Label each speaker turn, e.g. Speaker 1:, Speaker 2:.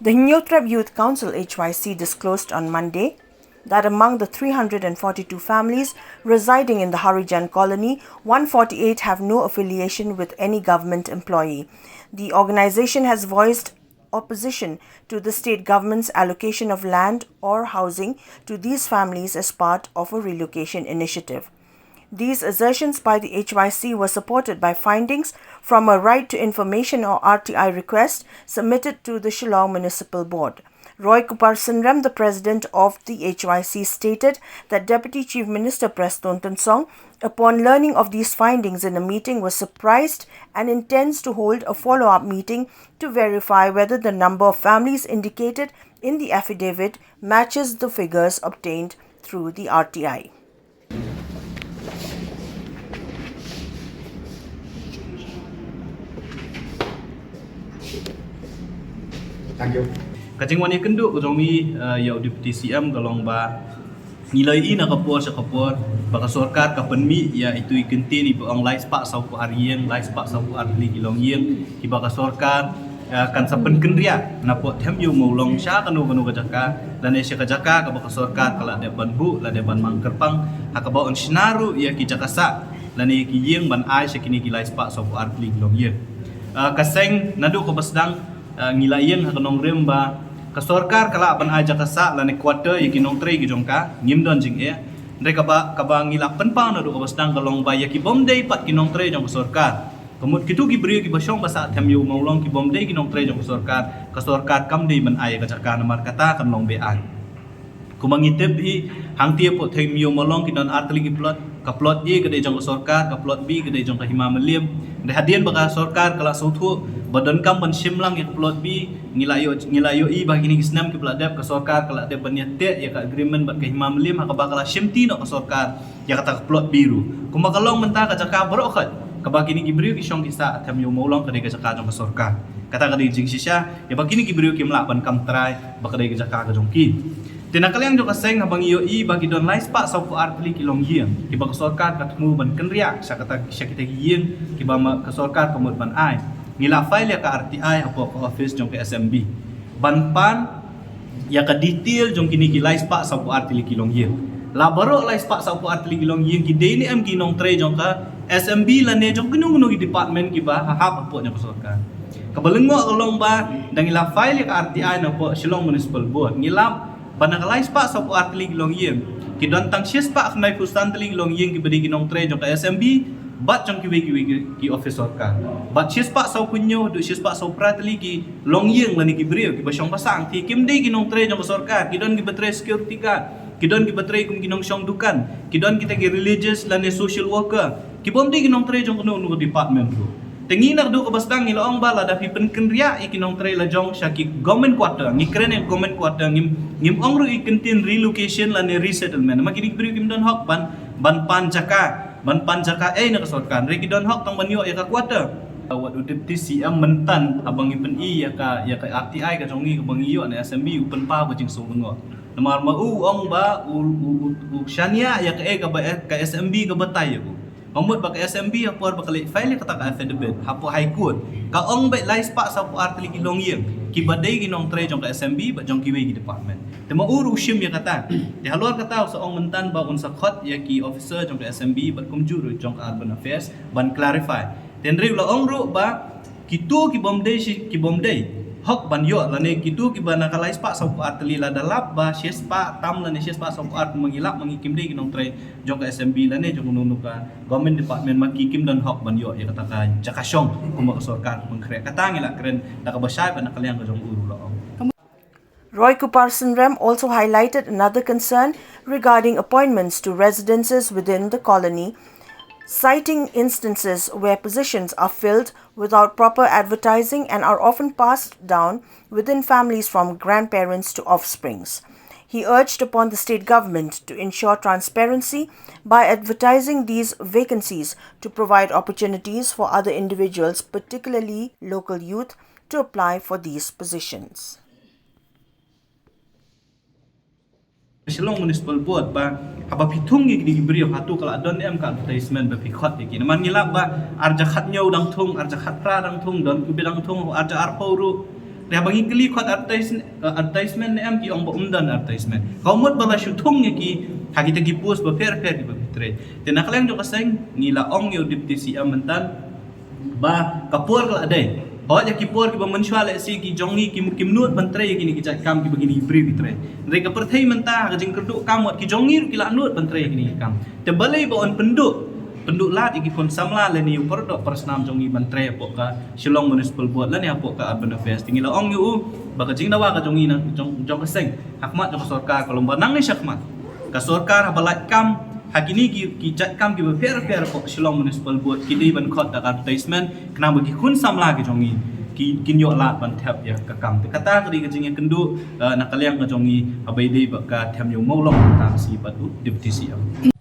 Speaker 1: The Hynniewtrep Youth Council (HYC) disclosed on Monday that among the 342 families residing in the Harijan colony, 148 have no affiliation with any government employee. The organization has voiced opposition to the state government's allocation of land or housing to these families as part of a relocation initiative. These assertions by the HYC were supported by findings from a Right to Information or RTI request submitted to the Shillong Municipal Board. Roy Kuparsunram, the president of the HYC, stated that Deputy Chief Minister Preston Tonsong, upon learning of these findings in a meeting, was surprised and intends to hold a follow-up meeting to verify whether the number of families indicated in the affidavit matches the figures obtained through the RTI.
Speaker 2: Thank you.
Speaker 3: Kacing wani kenduk ujomi ya Deputy CM galong ba nilai ina kapor sa kapor baka sorkar kapenmi ya itu ikinti ni buang lais pak sau ku Harijan lais pak sau ku arli kilong yeng ki baka sorkar kan sapen kendria napot them yu maulong sya kanu kajaka dan esya kajaka ka baka sorkar kala de banbu la de ban mangkerpang hakaba on sinaru ya ki jakasa lan ki yeng ban ai sekini ki lais pak sau ku arli kilong yeng kaseng nadu ko basdang ngilayeng hakanong remba ka sorkar kala ban aja kasa lan quarter yakinong tre ki jongka ngimdon jing mereka ba ngila penpa na do basdang kalong ba yaki bomdei pat kinong tre jong sorkar kemut kitu ki bri ki basong basa thamyu maulong ki bomdei kinong tre jong sorkar ka sorkar kamdei ban ai ka jaka namar kata kan long be an kumangitep i hangtie po thamyu maulong kinon atli ki plot ka plot e kede jong sorkar ka plot b kede jong ka hima meliam de hadian baka sorkar kala sothu badan kam ban simlang ya plot b ngilayo i bagi ni gisnam ki pladap ka sorkar kala de ban yate ya ka agreement bat ka himam lim ha ka bakala simti no ka sorkar ya kata plot biru kumakalong menta ka jaka barokhat ka bagi ni gibriu ki syong kisa tham yo maulong ka de ka jaka jong ka sorkar kata ka de jing sisya ya bagi ni gibriu ki mla ban kam trai baka de ka jaka ka jong ki tinakalyang jo kaseng habang iyo i bagi don lais pak sau ku artli kilong yeng ki baka sorkar ka tmu ban kenria sa kata sya kita yeng ki ba ka sorkar kamut ban ai ngila file ya ka RTI apo ka office jong ka SMB banpan ya ka detail jong kini ki lais pak sa ku artili kilong yeng la baro lais pak sa ku artili kilong yeng ki daily am kinong tre jong ka SMB la ne jong gunung ki department ki ba hahap apo nya ka sorkar kabalengo kalong ba dang ngila file ya ka RTI na po Shillong Municipal Board ngila banang lais pak sa ku artili kilong yeng ki don tang sies pak nai pustan tili kilong yeng ki bedi kinong tre jong ka SMB bat jong ki office sorkar bat sies pak sau kunyo du sies pak sau pratli ki long yeng lani ki brio ki basyong pasang ti kim dei ki nong tre jong sorkar ki don ki betre security guard ki don ki betre kum ki nong syong dukan ki don kita ki religious lani social worker ki bom dei ki nong tre jong kuno nu department bro tenginak do ka bastang ilong bala da fi penkenria ki nong tre la jong sya ki government quarter ngi kren government quarter ngim ongru ikentin relocation lani resettlement makini brio kim don hok ban panjaka na kasorkan reki don hok tong banyo ya ka quarter awat udip ti CM mentan abang ipen i ya ka RTI ka jongi ka bangiyo na SMB upen pa ko jing so ngo namar ma ong ba u shania ya ka SMB ka batay ko mamut ba ka SMB ya por ba kali file ka ta ka affidavit hapo high court ka ong ba lais pa sa po artli kilong yeng ki badai ginong tre jong ka SMB ba jong kiwe ki department te mauru shim ya kata te halor kata sa ong mentan ba unsa khot ya ki officer jong ka SMB ba kumjuru jong ka urban affairs ban clarify ten re la ong ro ba kitu ki bomdei hok ban yo lane kitu ki ba nakalais pa sa artli la dalap ba sies pa tam lane sies pa sa art mangilap mangikim dei ginong tre jong ka SMB lane jong nunu ka government department makikim dan hok ban yo ya kata ka jakasyong kuma sorkar mangkre kata ngila kren nakabasay pa nakalyang ka jong uru la ong.
Speaker 1: Roy Kuparsunram also highlighted another concern regarding appointments to residences within the colony, citing instances where positions are filled without proper advertising and are often passed down within families from grandparents to offsprings. He urged upon the state government to ensure transparency by advertising these vacancies to provide opportunities for other individuals, particularly local youth, to apply for these positions.
Speaker 3: Shillong Municipal Board ba haba pitung gi brio hatu kala don em ka advertisement ba pikhot gi naman ngila ba arja khat nyau dang thung arja khat pra dang thung don ku bidang thung arja arpo ru dah bagi keli khot advertisement em ki ong ba umdan advertisement kau mot bala syutung ki hagi tagi post ba fair di betre te nak lang jo kaseng ngila ong yo deputy CM mentan ba kapur kala dai ho ya ki por ki ba mensual si ki jongi ki menut mentre ki ni ki jat kam ki begini bri betre mereka perthai menta ka jing kerduk kam wat ki jongi ki la nut mentre ki ni kam te balai ba on penduk lat iki pun samla le ni upor dok persnam jongi mentre apok ka Shillong municipal board la ni apok ka urban affairs tingila ong yu ba ka jing dawa ka jongi na jong kaseng hakmat jong sarkar kalau banang ni syakmat ka sarkar balat kam hakini ki jat kam ki fair apok Shillong municipal board ki di ban khot da advertisement kena bagi kun samla ki jongi ki yo lat ban thap ya ka kam te kata kri ka jing kendu nak kaliang ka jongi abai dei ba ka tham yo maulong ta si patu deputy CM